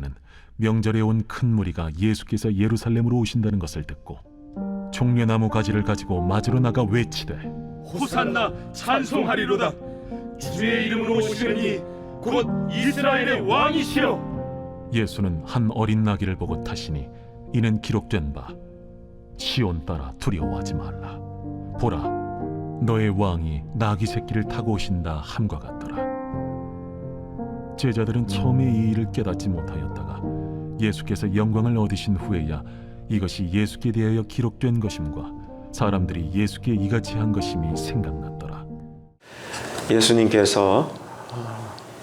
제자들은 명절에 온 큰 무리가 예수께서 예루살렘으로 오신다는 것을 듣고 종려나무 가지를 가지고 맞으러 나가 외치되 호산나 찬송하리로다. 주의 이름으로 오시느니 곧 이스라엘의 왕이시여. 예수는 한 어린 나귀를 보고 타시니 이는 기록된 바 시온 딸아 두려워하지 말라. 보라, 너의 왕이 나귀 새끼를 타고 오신다 함과 같더라. 제자들은 처음에 이 일을 깨닫지 못하였다가 예수께서 영광을 얻으신 후에야 이것이 예수께 대하여 기록된 것임과 사람들이 예수께 이같이 한 것임이 생각났더라. 예수님께서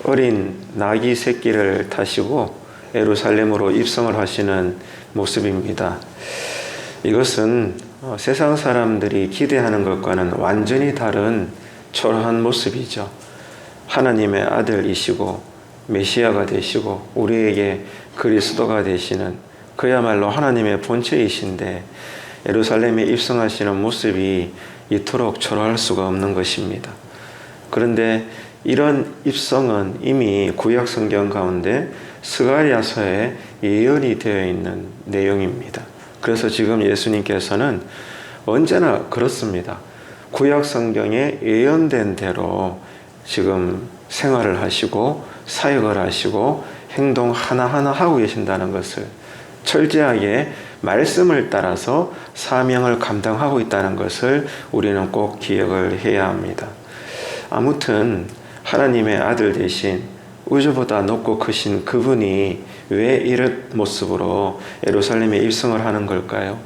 어린 나귀 새끼를 타시고 예루살렘으로 입성을 하시는 모습입니다. 이것은 세상 사람들이 기대하는 것과는 완전히 다른 초라한 모습이죠. 하나님의 아들이시고 메시아가 되시고 우리에게 그리스도가 되시는 그야말로 하나님의 본체이신데 예루살렘에 입성하시는 모습이 이토록 초라할 수가 없는 것입니다. 그런데 이런 입성은 이미 구약 성경 가운데 스가랴서에 예언이 되어 있는 내용입니다. 그래서 지금 예수님께서는 언제나 그렇습니다. 구약 성경에 예언된 대로 지금 생활을 하시고 사역을 하시고 행동 하나하나 하고 계신다는 것을, 철저하게 말씀을 따라서 사명을 감당하고 있다는 것을 우리는 꼭 기억을 해야 합니다. 아무튼 하나님의 아들 되신 우주보다 높고 크신 그분이 왜 이런 모습으로 예루살렘에 입성을 하는 걸까요?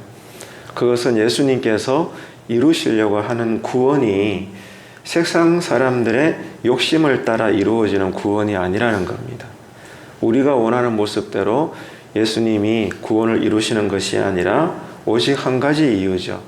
그것은 예수님께서 이루시려고 하는 구원이 세상 사람들의 욕심을 따라 이루어지는 구원이 아니라는 겁니다. 우리가 원하는 모습대로 예수님이 구원을 이루시는 것이 아니라 오직 한 가지 이유죠.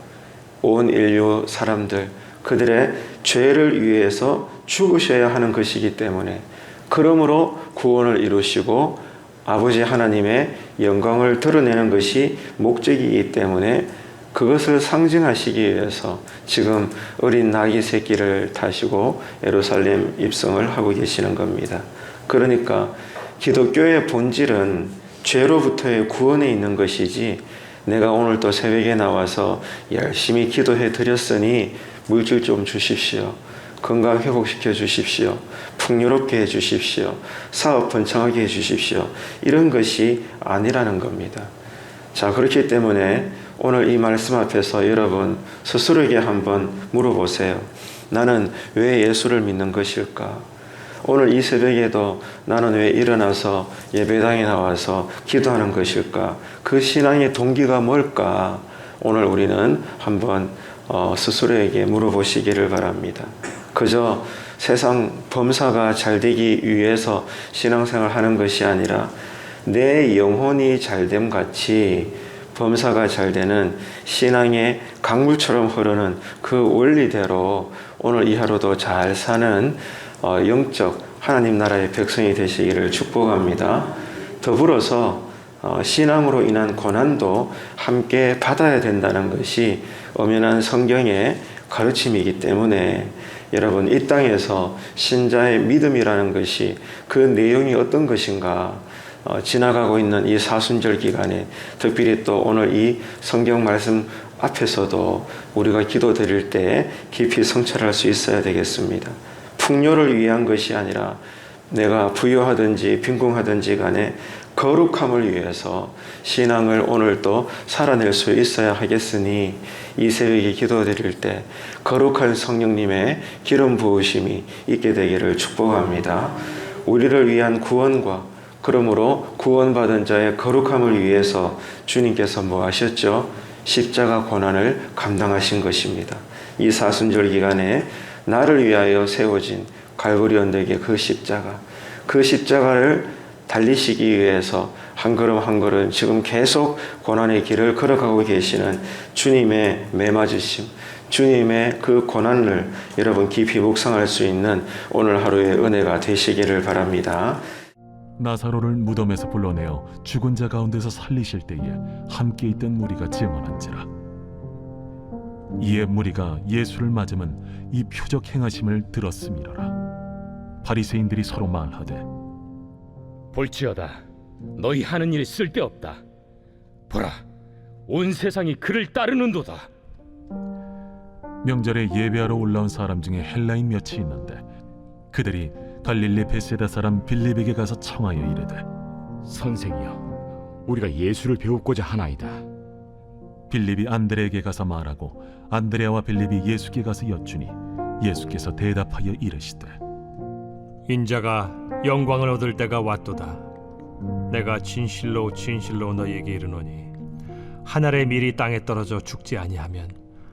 온 인류 사람들, 그들의 죄를 위해서 죽으셔야 하는 것이기 때문에, 그러므로 구원을 이루시고 아버지 하나님의 영광을 드러내는 것이 목적이기 때문에 그것을 상징하시기 위해서 지금 어린 나귀 새끼를 타시고 예루살렘 입성을 하고 계시는 겁니다. 그러니까 기독교의 본질은 죄로부터의 구원에 있는 것이지, 내가 오늘 또 새벽에 나와서 열심히 기도해 드렸으니 물질 좀 주십시오, 건강 회복시켜 주십시오, 풍요롭게 해 주십시오, 사업 번창하게 해 주십시오, 이런 것이 아니라는 겁니다. 자, 그렇기 때문에 오늘 이 말씀 앞에서 여러분 스스로에게 한번 물어보세요. 나는 왜 예수를 믿는 것일까? 오늘 이 새벽에도 나는 왜 일어나서 예배당에 나와서 기도하는 것일까? 그 신앙의 동기가 뭘까? 오늘 우리는 한번 스스로에게 물어보시기를 바랍니다. 그저 세상 범사가 잘 되기 위해서 신앙생활 하는 것이 아니라 내 영혼이 잘됨 같이 범사가 잘 되는 신앙의 강물처럼 흐르는 그 원리대로 오늘 이 하루도 잘 사는 영적 하나님 나라의 백성이 되시기를 축복합니다. 더불어서 신앙으로 인한 고난도 함께 받아야 된다는 것이 엄연한 성경의 가르침이기 때문에 여러분, 이 땅에서 신자의 믿음이라는 것이 그 내용이 어떤 것인가, 지나가고 있는 이 사순절 기간에 특별히 또 오늘 이 성경 말씀 앞에서도 우리가 기도 드릴 때 깊이 성찰할 수 있어야 되겠습니다. 풍요를 위한 것이 아니라 내가 부유하든지 빈궁하든지 간에 거룩함을 위해서 신앙을 오늘도 살아낼 수 있어야 하겠으니 이 새벽에 기도 드릴 때 거룩한 성령님의 기름 부으심이 있게 되기를 축복합니다. 우리를 위한 구원과 그러므로 구원받은 자의 거룩함을 위해서 주님께서 뭐 하셨죠? 십자가 고난을 감당하신 것입니다. 이 사순절 기간에 나를 위하여 세워진 갈보리 언덕의 그 십자가를 달리시기 위해서 한 걸음 한 걸음 지금 계속 고난의 길을 걸어가고 계시는 주님의 매맞으심, 주님의 그 고난을 여러분 깊이 묵상할 수 있는 오늘 하루의 은혜가 되시기를 바랍니다. 나사로를 무덤에서 불러내어 죽은 자 가운데서 살리실 때에 함께 있던 무리가 증언한지라. 이에 무리가 예수를 맞으면 이 표적 행하심을 들었음이로라. 바리새인들이 서로 말하되 볼지어다, 너희 하는 일이 쓸데없다. 보라, 온 세상이 그를 따르는도다. 명절에 예배하러 올라온 사람 중에 헬라인 몇이 있는데 그들이 갈릴리 베세다 사람 빌립에게 가서 청하여 이르되 선생이여, 우리가 예수를 배우고자 하나이다. 빌립이 안드레에게 가서 말하고 안드레와 빌립이 예수께 가서 여쭈니 예수께서 대답하여 이르시되 인자가 영광을 얻을 때가 왔도다. 내가 진실로 진실로 너희에게 이르노니 한 알의 밀이 땅에 떨어져 죽지 아니하면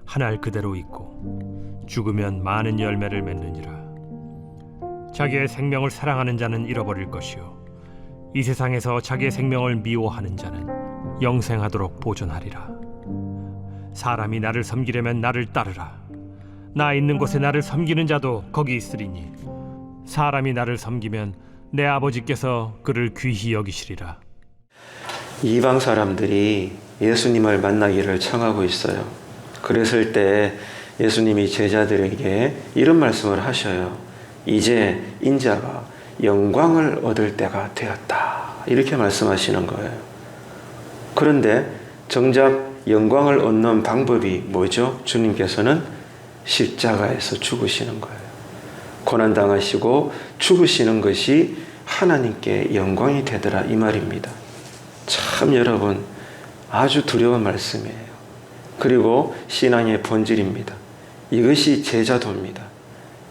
한 알 그대로 있고 죽으면 많은 열매를 맺느니라. 자기의 생명을 사랑하는 자는 잃어버릴 것이요 이 세상에서 자기의 생명을 미워하는 자는 영생하도록 보존하리라. 사람이 나를 섬기려면 나를 따르라. 나 있는 곳에 나를 섬기는 자도 거기 있으리니 사람이 나를 섬기면 내 아버지께서 그를 귀히 여기시리라. 이방 사람들이 예수님을 만나기를 청하고 있어요. 그랬을 때 예수님이 제자들에게 이런 말씀을 하셔요. 이제 인자가 영광을 얻을 때가 되었다. 이렇게 말씀하시는 거예요. 그런데 정작 영광을 얻는 방법이 뭐죠? 주님께서는 십자가에서 죽으시는 거예요. 고난당하시고 죽으시는 것이 하나님께 영광이 되더라, 이 말입니다. 참 여러분, 아주 두려운 말씀이에요. 그리고 신앙의 본질입니다. 이것이 제자도입니다.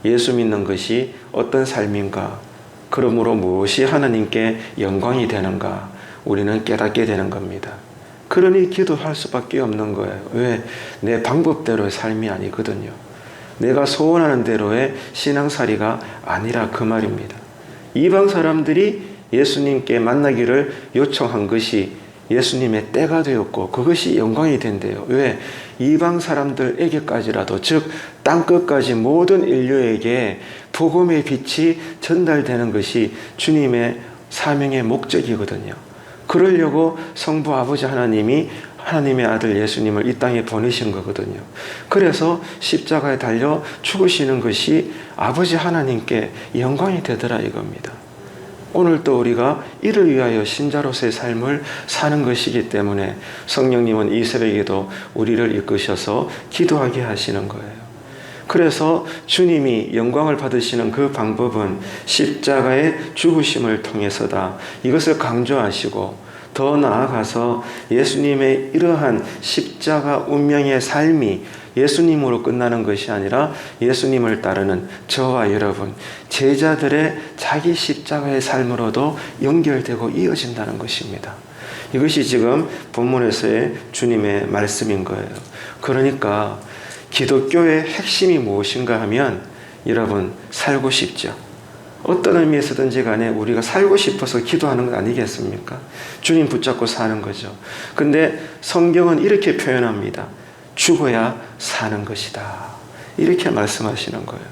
예수 믿는 것이 어떤 삶인가, 그러므로 무엇이 하나님께 영광이 되는가 우리는 깨닫게 되는 겁니다. 그러니 기도할 수밖에 없는 거예요. 왜? 내 방법대로의 삶이 아니거든요. 내가 소원하는 대로의 신앙살이가 아니라 그 말입니다. 이방 사람들이 예수님께 만나기를 요청한 것이 예수님의 때가 되었고 그것이 영광이 된대요. 왜? 이방 사람들에게까지라도, 즉 땅끝까지 모든 인류에게 복음의 빛이 전달되는 것이 주님의 사명의 목적이거든요. 그러려고 성부 아버지 하나님이 하나님의 아들 예수님을 이 땅에 보내신 거거든요. 그래서 십자가에 달려 죽으시는 것이 아버지 하나님께 영광이 되더라, 이겁니다. 오늘 또 우리가 이를 위하여 신자로서의 삶을 사는 것이기 때문에 성령님은 이 새벽에도 우리를 이끄셔서 기도하게 하시는 거예요. 그래서 주님이 영광을 받으시는 그 방법은 십자가의 죽으심을 통해서다. 이것을 강조하시고 더 나아가서 예수님의 이러한 십자가 운명의 삶이 예수님으로 끝나는 것이 아니라 예수님을 따르는 저와 여러분, 제자들의 자기 십자가의 삶으로도 연결되고 이어진다는 것입니다. 이것이 지금 본문에서의 주님의 말씀인 거예요. 그러니까 기독교의 핵심이 무엇인가 하면 여러분, 살고 싶죠. 어떤 의미에서든지 간에 우리가 살고 싶어서 기도하는 건 아니겠습니까? 주님 붙잡고 사는 거죠. 근데 성경은 이렇게 표현합니다. 죽어야 사는 것이다. 이렇게 말씀하시는 거예요.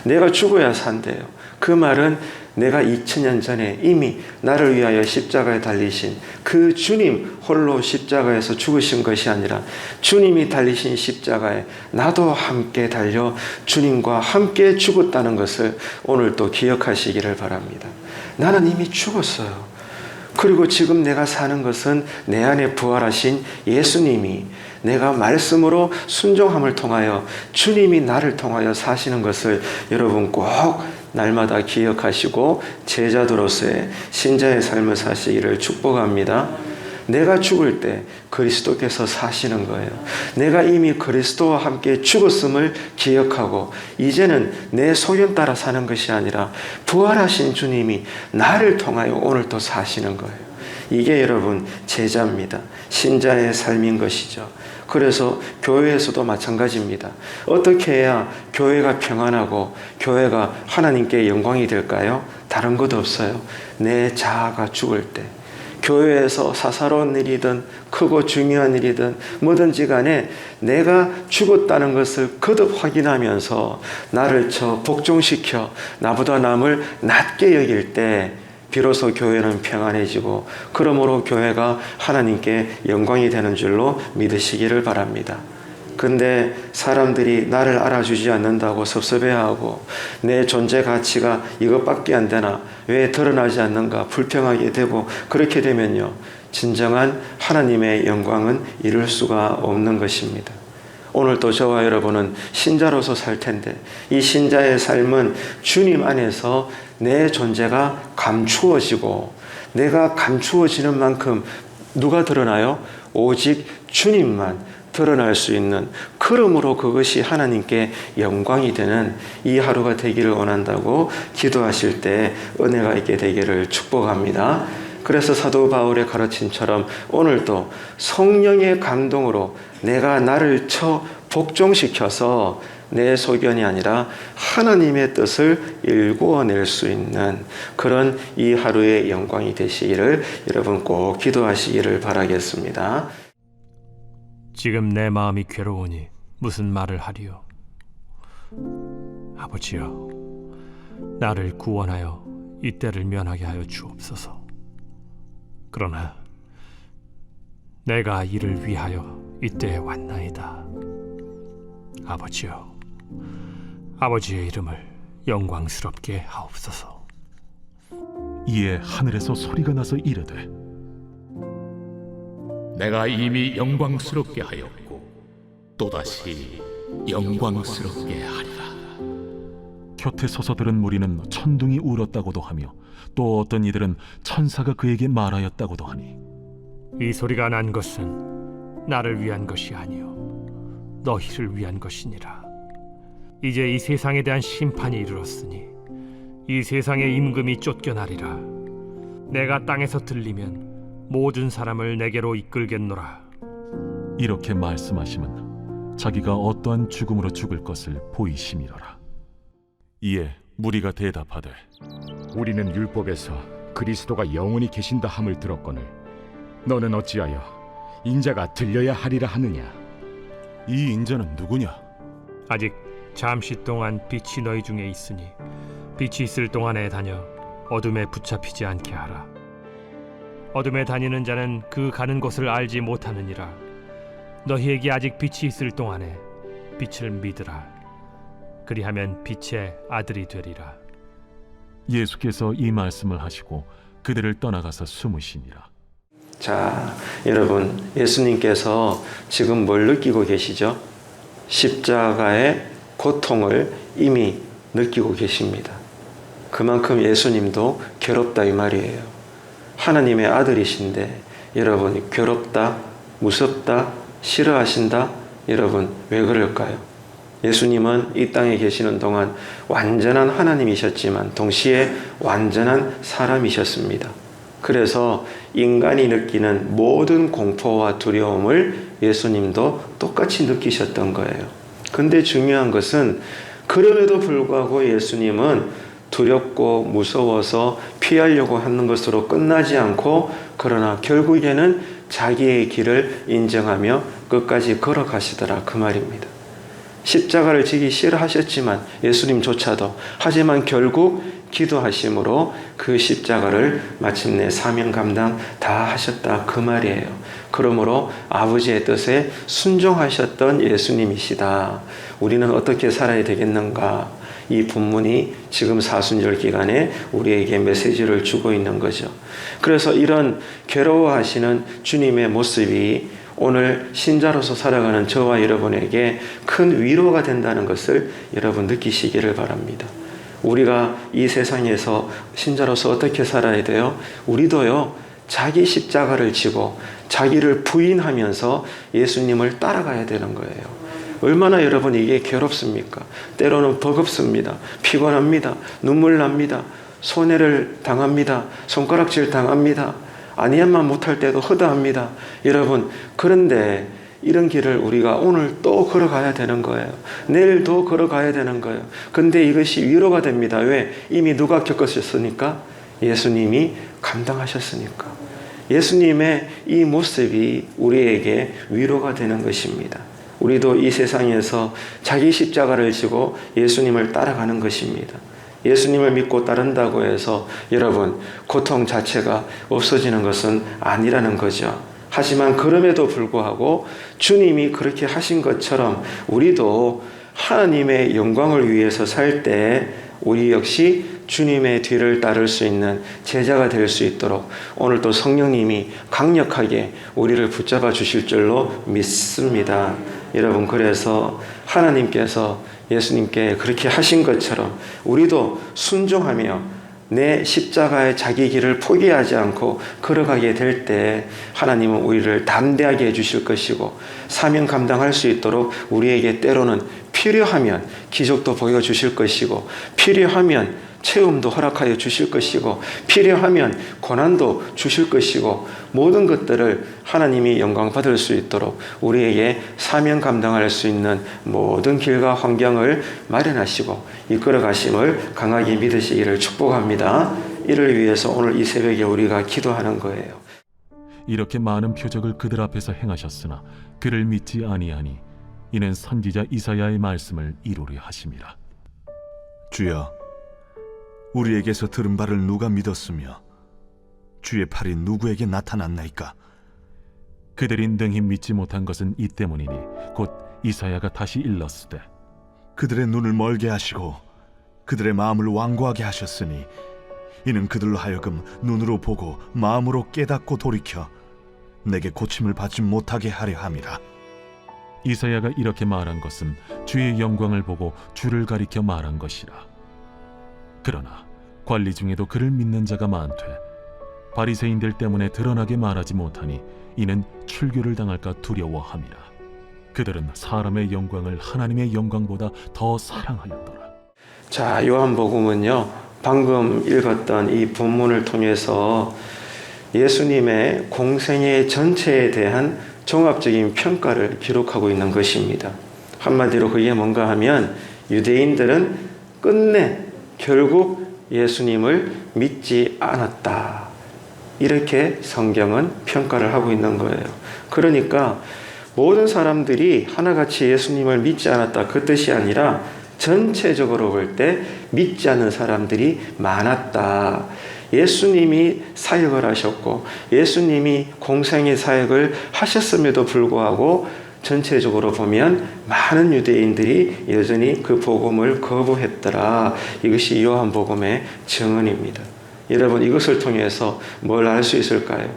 내가 죽어야 산대요. 그 말은 내가 2000년 전에 이미 나를 위하여 십자가에 달리신 그 주님 홀로 십자가에서 죽으신 것이 아니라 주님이 달리신 십자가에 나도 함께 달려 주님과 함께 죽었다는 것을 오늘 또 기억하시기를 바랍니다. 나는 이미 죽었어요. 그리고 지금 내가 사는 것은 내 안에 부활하신 예수님이 내가 말씀으로 순종함을 통하여 주님이 나를 통하여 사시는 것을 여러분 꼭 날마다 기억하시고 제자도로서의 신자의 삶을 사시기를 축복합니다. 내가 죽을 때 그리스도께서 사시는 거예요. 내가 이미 그리스도와 함께 죽었음을 기억하고 이제는 내 소견 따라 사는 것이 아니라 부활하신 주님이 나를 통하여 오늘 또 사시는 거예요. 이게 여러분 제자입니다. 신자의 삶인 것이죠. 그래서 교회에서도 마찬가지입니다. 어떻게 해야 교회가 평안하고 교회가 하나님께 영광이 될까요? 다른 것도 없어요. 내 자아가 죽을 때, 교회에서 사사로운 일이든 크고 중요한 일이든 뭐든지 간에 내가 죽었다는 것을 거듭 확인하면서 나를 복종시켜 나보다 남을 낮게 여길 때 비로소 교회는 평안해지고 그러므로 교회가 하나님께 영광이 되는 줄로 믿으시기를 바랍니다. 근데 사람들이 나를 알아주지 않는다고 섭섭해하고 내 존재 가치가 이것밖에 안 되나, 왜 드러나지 않는가 불평하게 되고, 그렇게 되면요, 진정한 하나님의 영광은 이룰 수가 없는 것입니다. 오늘도 저와 여러분은 신자로서 살 텐데, 이 신자의 삶은 주님 안에서 내 존재가 감추어지고, 내가 감추어지는 만큼 누가 드러나요? 오직 주님만 드러날 수 있는, 그러므로 그것이 하나님께 영광이 되는 이 하루가 되기를 원한다고 기도하실 때 은혜가 있게 되기를 축복합니다. 그래서 사도 바울의 가르침처럼 오늘도 성령의 감동으로 내가 나를 복종시켜서 내 소견이 아니라 하나님의 뜻을 일구어낼 수 있는 그런 이 하루의 영광이 되시기를 여러분 꼭 기도하시기를 바라겠습니다. 지금 내 마음이 괴로우니 무슨 말을 하리요? 아버지여, 나를 구원하여 이때를 면하게 하여 주옵소서. 그러나 내가 이를 위하여 이때에 왔나이다. 아버지여, 아버지의 이름을 영광스럽게 하옵소서. 이에 하늘에서 소리가 나서 이르되, 내가 이미 영광스럽게 하였고 또다시 영광스럽게 하리라. 곁에 서서 들은 무리는 천둥이 울었다고도 하며, 또 어떤 이들은 천사가 그에게 말하였다고도 하니, 이 소리가 난 것은 나를 위한 것이 아니요 너희를 위한 것이니라. 이제 이 세상에 대한 심판이 이르렀으니 이 세상의 임금이 쫓겨나리라. 내가 땅에서 들리면 모든 사람을 내게로 이끌겠노라. 이렇게 말씀하심은 자기가 어떠한 죽음으로 죽을 것을 보이심이로라. 이에 무리가 대답하되, 우리는 율법에서 그리스도가 영원히 계신다 함을 들었거늘 너는 어찌하여 인자가 들려야 하리라 하느냐? 이 인자는 누구냐? 아직 잠시 동안 빛이 너희 중에 있으니 빛이 있을 동안에 다녀 어둠에 붙잡히지 않게 하라. 어둠에 다니는 자는 그 가는 곳을 알지 못하느니라. 너희에게 아직 빛이 있을 동안에 빛을 믿으라. 그리하면 빛의 아들이 되리라. 예수께서 이 말씀을 하시고 그들을 떠나가서 숨으시니라. 자, 여러분, 예수님께서 지금 뭘 느끼고 계시죠? 십자가의 고통을 이미 느끼고 계십니다. 그만큼 예수님도 괴롭다 이 말이에요. 하나님의 아들이신데 여러분, 괴롭다, 무섭다, 싫어하신다? 여러분, 왜 그럴까요? 예수님은 이 땅에 계시는 동안 완전한 하나님이셨지만 동시에 완전한 사람이셨습니다. 그래서 인간이 느끼는 모든 공포와 두려움을 예수님도 똑같이 느끼셨던 거예요. 근데 중요한 것은 그럼에도 불구하고 예수님은 두렵고 무서워서 피하려고 하는 것으로 끝나지 않고, 그러나 결국에는 자기의 길을 인정하며 끝까지 걸어가시더라 그 말입니다. 십자가를 지기 싫어하셨지만 예수님조차도, 하지만 결국 기도하심으로 그 십자가를 마침내 사명 감당 다 하셨다 그 말이에요. 그러므로 아버지의 뜻에 순종하셨던 예수님이시다. 우리는 어떻게 살아야 되겠는가? 이 본문이 지금 사순절 기간에 우리에게 메시지를 주고 있는 거죠. 그래서 이런 괴로워하시는 주님의 모습이 오늘 신자로서 살아가는 저와 여러분에게 큰 위로가 된다는 것을 여러분 느끼시기를 바랍니다. 우리가 이 세상에서 신자로서 어떻게 살아야 돼요? 우리도요, 자기 십자가를 지고 자기를 부인하면서 예수님을 따라가야 되는 거예요. 얼마나 여러분 이게 괴롭습니까? 때로는 버겁습니다. 피곤합니다. 눈물 납니다. 손해를 당합니다. 손가락질 당합니다. 아니야만 못할 때도 허다합니다. 여러분, 그런데 이런 길을 우리가 오늘 또 걸어가야 되는 거예요. 내일도 걸어가야 되는 거예요. 근데 이것이 위로가 됩니다. 왜? 이미 누가 겪으셨으니까? 예수님이 감당하셨으니까. 예수님의 이 모습이 우리에게 위로가 되는 것입니다. 우리도 이 세상에서 자기 십자가를 지고 예수님을 따라가는 것입니다. 예수님을 믿고 따른다고 해서 여러분 고통 자체가 없어지는 것은 아니라는 거죠. 하지만 그럼에도 불구하고 주님이 그렇게 하신 것처럼 우리도 하나님의 영광을 위해서 살 때 우리 역시 주님의 뒤를 따를 수 있는 제자가 될 수 있도록 오늘도 성령님이 강력하게 우리를 붙잡아 주실 줄로 믿습니다. 여러분, 그래서 하나님께서 예수님께 그렇게 하신 것처럼 우리도 순종하며 내 십자가의 자기 길을 포기하지 않고 걸어가게 될 때 하나님은 우리를 담대하게 해주실 것이고 사명 감당할 수 있도록 우리에게 때로는 필요하면 기적도 보여주실 것이고 필요하면 체험도 허락하여 주실 것이고 필요하면 고난도 주실 것이고 모든 것들을 하나님이 영광 받을 수 있도록 우리에게 사명 감당할 수 있는 모든 길과 환경을 마련하시고 이끌어 가심을 강하게 믿으시기를 축복합니다. 이를 위해서 오늘 이 새벽에 우리가 기도하는 거예요. 이렇게 많은 표적을 그들 앞에서 행하셨으나 그를 믿지 아니하니 이는 선지자 이사야의 말씀을 이루려 하심이라. 주여, 우리에게서 들은 바를 누가 믿었으며 주의 팔이 누구에게 나타났나이까? 그들이 능히 믿지 못한 것은 이 때문이니 곧 이사야가 다시 일렀으되 그들의 눈을 멀게 하시고 그들의 마음을 완고하게 하셨으니 이는 그들로 하여금 눈으로 보고 마음으로 깨닫고 돌이켜 내게 고침을 받지 못하게 하려 함이라. 이사야가 이렇게 말한 것은 주의 영광을 보고 주를 가리켜 말한 것이라. 그러나 관리 중에도 그를 믿는 자가 많되 바리새인들 때문에 드러나게 말하지 못하니 이는 출교를 당할까 두려워함이라. 그들은 사람의 영광을 하나님의 영광보다 더 사랑하였더라. 자, 요한복음은요, 방금 읽었던 이 본문을 통해서 예수님의 공생애 전체에 대한 종합적인 평가를 기록하고 있는 것입니다. 한마디로 그게 뭔가 하면 유대인들은 끝내 결국 예수님을 믿지 않았다, 이렇게 성경은 평가를 하고 있는 거예요. 그러니까 모든 사람들이 하나같이 예수님을 믿지 않았다, 그 뜻이 아니라 전체적으로 볼 때 믿지 않는 사람들이 많았다. 예수님이 사역을 하셨고 예수님이 공생의 사역을 하셨음에도 불구하고 전체적으로 보면 많은 유대인들이 여전히 그 복음을 거부했더라. 이것이 요한복음의 증언입니다. 여러분, 이것을 통해서 뭘 알 수 있을까요?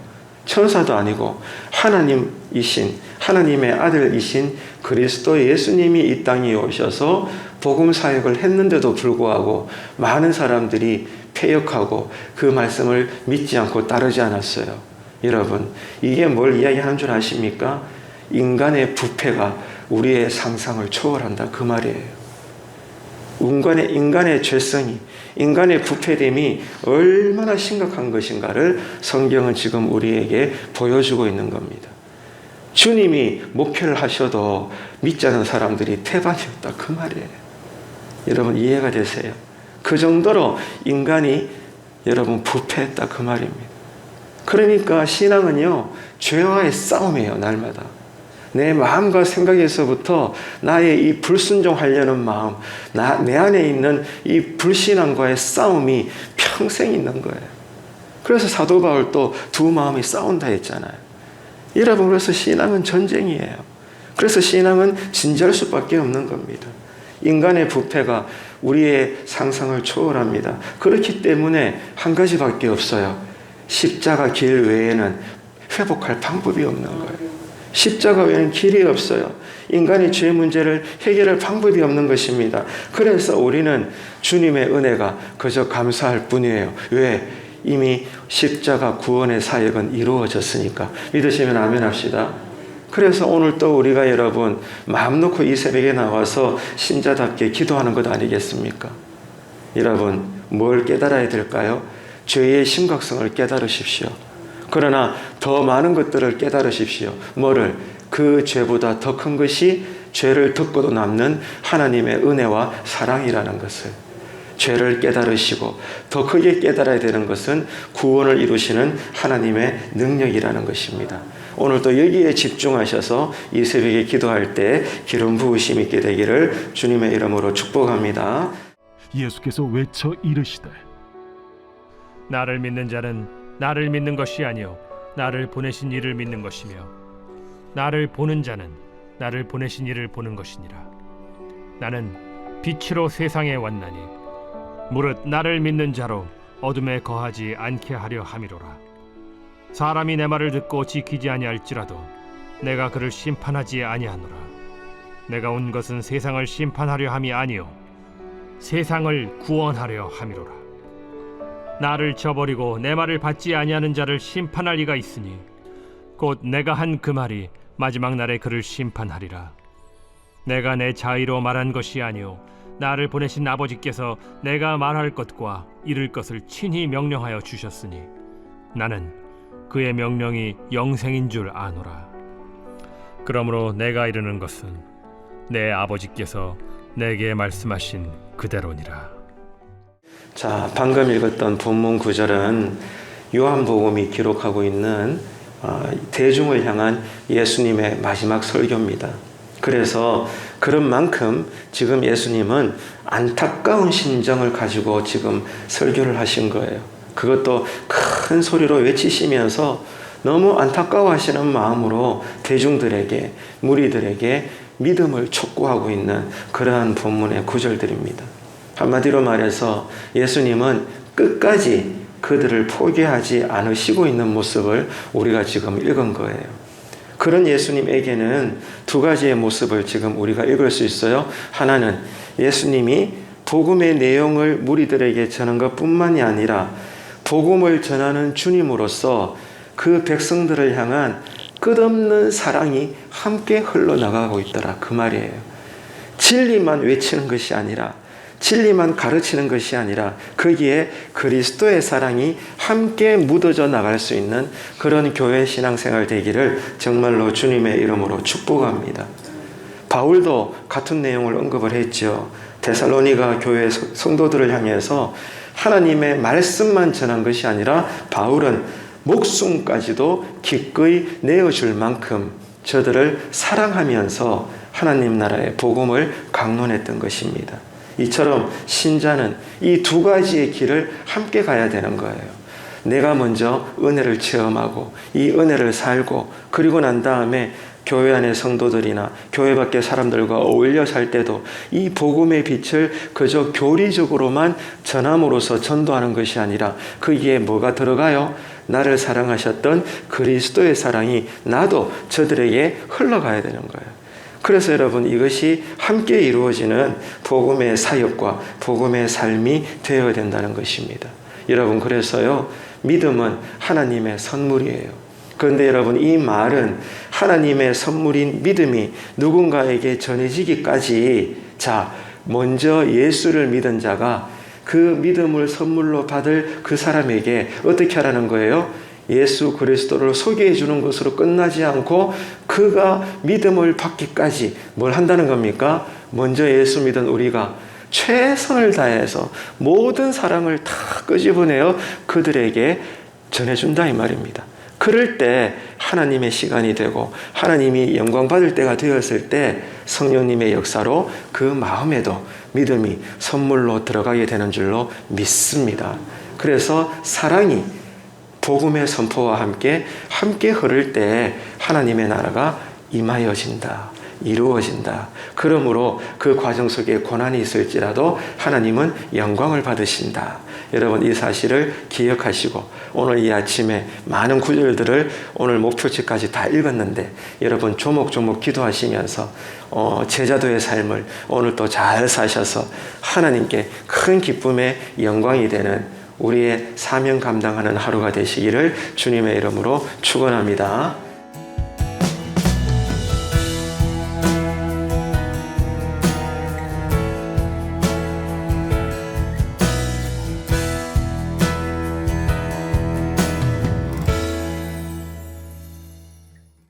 천사도 아니고 하나님이신, 하나님의 아들이신 그리스도 예수님이 이 땅에 오셔서 복음 사역을 했는데도 불구하고 많은 사람들이 패역하고 그 말씀을 믿지 않고 따르지 않았어요. 여러분, 이게 뭘 이야기하는 줄 아십니까? 인간의 부패가 우리의 상상을 초월한다, 그 말이에요. 인간의 죄성이, 인간의 부패됨이 얼마나 심각한 것인가를 성경은 지금 우리에게 보여주고 있는 겁니다. 주님이 목회를 하셔도 믿지 않은 사람들이 태반이었다, 그 말이에요. 여러분, 이해가 되세요? 그 정도로 인간이 여러분 부패했다, 그 말입니다. 그러니까 신앙은요, 죄와의 싸움이에요. 날마다 내 마음과 생각에서부터 나의 이 불순종하려는 마음, 내 안에 있는 이 불신앙과의 싸움이 평생 있는 거예요. 그래서 사도 바울도 두 마음이 싸운다 했잖아요. 여러분, 그래서 신앙은 전쟁이에요. 그래서 신앙은 진지할 수밖에 없는 겁니다. 인간의 부패가 우리의 상상을 초월합니다. 그렇기 때문에 한 가지밖에 없어요. 십자가 길 외에는 회복할 방법이 없는 거예요. 십자가 외에는 길이 없어요. 인간의 죄 문제를 해결할 방법이 없는 것입니다. 그래서 우리는 주님의 은혜가 그저 감사할 뿐이에요. 왜? 이미 십자가 구원의 사역은 이루어졌으니까. 믿으시면 아멘 합시다. 그래서 오늘 또 우리가 여러분 마음 놓고 이 새벽에 나와서 신자답게 기도하는 것 아니겠습니까? 여러분, 뭘 깨달아야 될까요? 죄의 심각성을 깨달으십시오. 그러나 더 많은 것들을 깨달으십시오. 뭐를? 그 죄보다 더 큰 것이 죄를 덮고도 남는 하나님의 은혜와 사랑이라는 것을. 죄를 깨달으시고 더 크게 깨달아야 되는 것은 구원을 이루시는 하나님의 능력이라는 것입니다. 오늘도 여기에 집중하셔서 이 새벽에 기도할 때 기름 부으심 있게 되기를 주님의 이름으로 축복합니다. 예수께서 외쳐 이르시되 나를 믿는 자는 나를 믿는 것이 아니요 나를 보내신 이를 믿는 것이며 나를 보는 자는 나를 보내신 이를 보는 것이니라. 나는 빛으로 세상에 왔나니 무릇 나를 믿는 자로 어둠에 거하지 않게 하려 함이로라. 사람이 내 말을 듣고 지키지 아니할지라도 내가 그를 심판하지 아니하노라. 내가 온 것은 세상을 심판하려 함이 아니요 세상을 구원하려 함이로라. 나를 저버리고 내 말을 받지 아니하는 자를 심판할 이가 있으니 곧 내가 한 그 말이 마지막 날에 그를 심판하리라. 내가 내 자의로 말한 것이 아니요 나를 보내신 아버지께서 내가 말할 것과 이룰 것을 친히 명령하여 주셨으니 나는 그의 명령이 영생인 줄 아노라. 그러므로 내가 이르는 것은 내 아버지께서 내게 말씀하신 그대로니라. 자, 방금 읽었던 본문 구절은 요한복음이 기록하고 있는 대중을 향한 예수님의 마지막 설교입니다. 그래서 그런 만큼 지금 예수님은 안타까운 심정을 가지고 지금 설교를 하신 거예요. 그것도 큰 소리로 외치시면서 너무 안타까워하시는 마음으로 대중들에게, 무리들에게 믿음을 촉구하고 있는 그러한 본문의 구절들입니다. 한마디로 말해서 예수님은 끝까지 그들을 포기하지 않으시고 있는 모습을 우리가 지금 읽은 거예요. 그런 예수님에게는 두 가지의 모습을 지금 우리가 읽을 수 있어요. 하나는 예수님이 복음의 내용을 무리들에게 전한 것뿐만이 아니라 복음을 전하는 주님으로서 그 백성들을 향한 끝없는 사랑이 함께 흘러나가고 있더라, 그 말이에요. 진리만 외치는 것이 아니라, 진리만 가르치는 것이 아니라 거기에 그리스도의 사랑이 함께 묻어져 나갈 수 있는 그런 교회 신앙생활 되기를 정말로 주님의 이름으로 축복합니다. 바울도 같은 내용을 언급을 했죠. 데살로니가 교회 성도들을 향해서 하나님의 말씀만 전한 것이 아니라 바울은 목숨까지도 기꺼이 내어줄 만큼 저들을 사랑하면서 하나님 나라의 복음을 강론했던 것입니다. 이처럼 신자는 이 두 가지의 길을 함께 가야 되는 거예요. 내가 먼저 은혜를 체험하고 이 은혜를 살고 그리고 난 다음에 교회 안의 성도들이나 교회 밖의 사람들과 어울려 살 때도 이 복음의 빛을 그저 교리적으로만 전함으로써 전도하는 것이 아니라 거기에 뭐가 들어가요? 나를 사랑하셨던 그리스도의 사랑이 나도 저들에게 흘러가야 되는 거예요. 그래서 여러분, 이것이 함께 이루어지는 복음의 사역과 복음의 삶이 되어야 된다는 것입니다. 여러분, 그래서요, 믿음은 하나님의 선물이에요. 그런데 여러분, 이 말은 하나님의 선물인 믿음이 누군가에게 전해지기까지, 자, 먼저 예수를 믿은 자가 그 믿음을 선물로 받을 그 사람에게 어떻게 하라는 거예요? 예수 그리스도를 소개해 주는 것으로 끝나지 않고 그가 믿음을 받기까지 뭘 한다는 겁니까? 먼저 예수 믿은 우리가 최선을 다해서 모든 사랑을 다 끄집어내어 그들에게 전해준다 이 말입니다. 그럴 때 하나님의 시간이 되고 하나님이 영광 받을 때가 되었을 때 성령님의 역사로 그 마음에도 믿음이 선물로 들어가게 되는 줄로 믿습니다. 그래서 사랑이 복음의 선포와 함께 흐를 때 하나님의 나라가 임하여진다, 이루어진다. 그러므로 그 과정 속에 고난이 있을지라도 하나님은 영광을 받으신다. 여러분, 이 사실을 기억하시고 오늘 이 아침에 많은 구절들을 오늘 목표치까지 다 읽었는데 여러분 조목조목 기도하시면서 제자도의 삶을 오늘 또 잘 사셔서 하나님께 큰 기쁨의 영광이 되는 우리의 사명 감당하는 하루가 되시기를 주님의 이름으로 축원합니다.